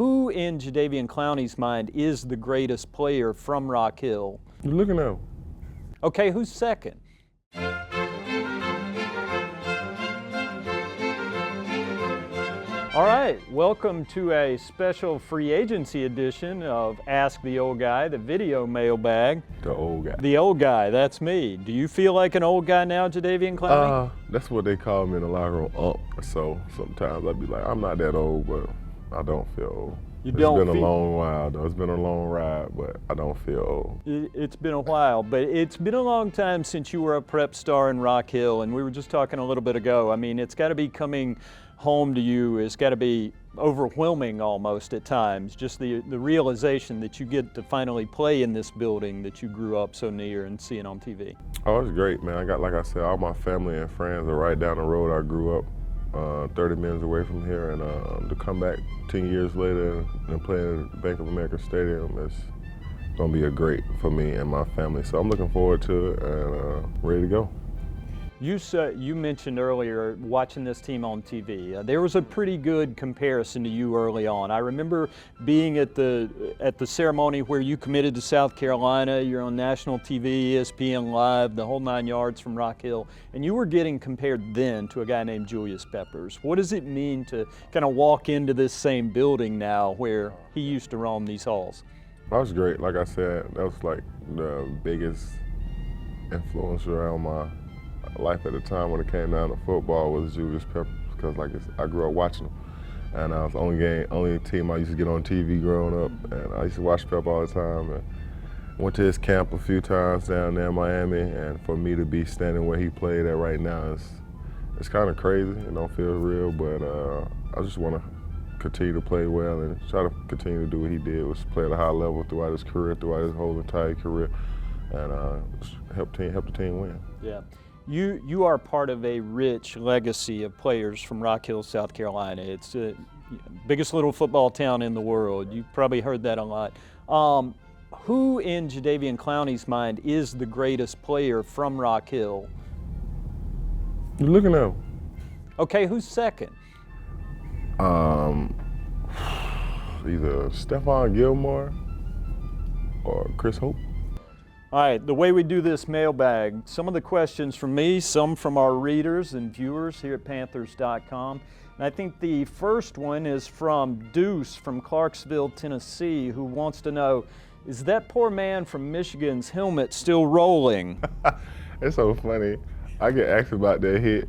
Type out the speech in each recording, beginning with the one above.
Who in Jadeveon Clowney's mind is the greatest player from Rock Hill? You're looking at him. Okay, who's second? All right, welcome to a special free agency edition of Ask the Old Guy, the video mailbag. The old guy. The old guy, that's me. Do you feel like an old guy now, Jadeveon Clowney? That's what they call me in the locker room, So sometimes I'd be like, I'm not that old, but I don't feel old. It's been a long while, though. It's been a long ride, but I don't feel old. It's been a while, but it's been a long time since you were a prep star in Rock Hill, and we were just talking a little bit ago. I mean, it's got to be coming home to you. It's got to be overwhelming almost at times, just the realization that you get to finally play in this building that you grew up so near and seeing on TV. Oh, it's great, man. I got, like I said, all my family and friends are right down the road. I grew up 30 minutes away from here, and to come back 10 years later and play in Bank of America Stadium is going to be a great for me and my family. So I'm looking forward to it and ready to go. You mentioned earlier watching this team on TV. There was a pretty good comparison to you early on. I remember being at the ceremony where you committed to South Carolina. You're on national TV, ESPN Live, the whole 9 yards from Rock Hill, and you were getting compared then to a guy named Julius Peppers. What does it mean to kind of walk into this same building now where he used to roam these halls? That was great. Like I said, that was like the biggest influence around my life at the time when it came down to football was Julius Peppers, because I grew up watching him, and I was the only team I used to get on TV growing up, and I used to watch Pep all the time, and went to his camp a few times down there in Miami, and for me to be standing where he played at right now it's kind of crazy. It don't feel real, but I just want to continue to play well and try to continue to do what he did, was play at a high level throughout his career, throughout his whole entire career, and help the team win. Yeah. You are part of a rich legacy of players from Rock Hill, South Carolina. It's the biggest little football town in the world. You've probably heard that a lot. Who in Jadeveon Clowney's mind is the greatest player from Rock Hill? You're looking at him. Okay, who's second? Either Stephon Gilmore or Chris Hope. All right, the way we do this mailbag, some of the questions from me, some from our readers and viewers here at Panthers.com. And I think the first one is from Deuce from Clarksville, Tennessee, who wants to know, is that poor man from Michigan's helmet still rolling? It's so funny. I get asked about that hit,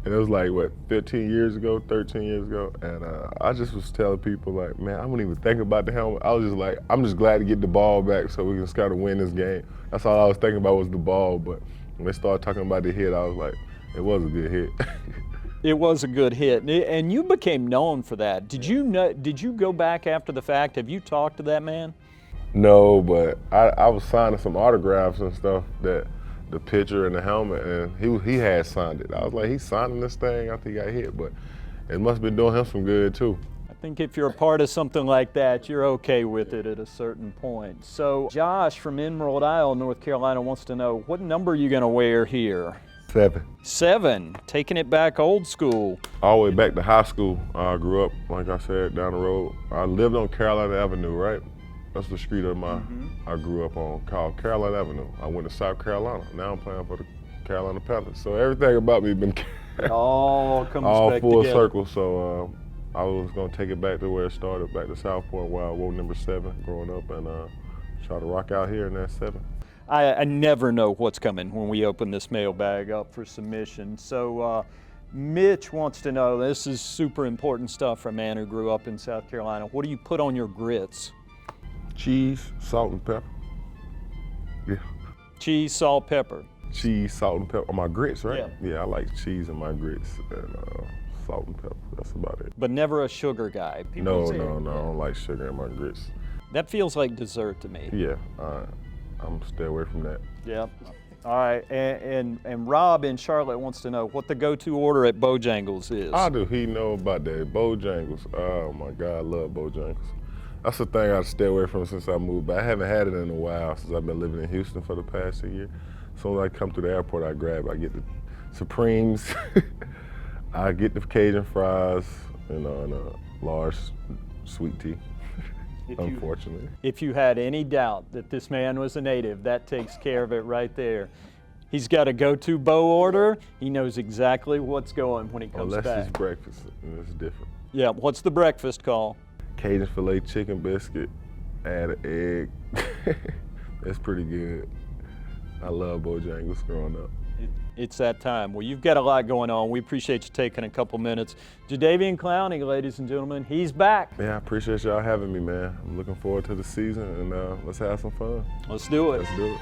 and it was like, what, 15 years ago, 13 years ago? And I just was telling people, like, man, I wouldn't even think about the helmet. I was just like, I'm just glad to get the ball back so we can kind of win this game. That's all I was thinking about was the ball, but when they started talking about the hit, I was like, it was a good hit. It was a good hit, and you became known for that. Did you go back after the fact? Have you talked to that man? No, but I was signing some autographs and stuff that the pitcher and the helmet, and he had signed it. I was like, he's signing this thing after he got hit, but it must have been doing him some good too. I think if you're a part of something like that, you're okay with it at a certain point. So Josh from Emerald Isle, North Carolina wants to know, what number are you going to wear here? 7. 7, taking it back old school. All the way back to high school. I grew up, like I said, down the road. I lived on Carolina Avenue, right? That's the street of I grew up on, called Carolina Avenue. I went to South Carolina. Now I'm playing for the Carolina Panthers. So everything about me been all comes all back full together. circle. So I was gonna take it back to where it started, back to Southport, where I wore number 7 growing up, and try to rock out here in that 7. I never know what's coming when we open this mailbag up for submission. So Mitch wants to know, this is super important stuff for a man who grew up in South Carolina. What do you put on your grits? Cheese, salt, and pepper. Yeah. Cheese, salt, pepper. Cheese, salt, and pepper on my grits, right? Yeah. Yeah, I like cheese in my grits and salt and pepper. That's about it. But never a sugar guy. No, I don't like sugar in my grits. That feels like dessert to me. Yeah, I'm stay away from that. Yeah. All right, and Rob in Charlotte wants to know what the go-to order at Bojangles is. How do he know about that? Bojangles. Oh my God, I love Bojangles. That's the thing I stay away from since I moved back. I haven't had it in a while since I've been living in Houston for the past year. As soon as I come to the airport, I get the Supremes, I get the Cajun fries, and a large sweet tea, unfortunately. If you had any doubt that this man was a native, that takes care of it right there. He's got a go-to bow order. He knows exactly what's going when he comes Unless back. it's breakfast, and it's different. Yeah, what's the breakfast call? Cajun filet chicken biscuit, add an egg. That's pretty good. I love Bojangles growing up. It's that time. Well, you've got a lot going on. We appreciate you taking a couple minutes. Jadeveon Clowney, ladies and gentlemen, he's back. Yeah, I appreciate y'all having me, man. I'm looking forward to the season, and let's have some fun. Let's do it. Let's do it.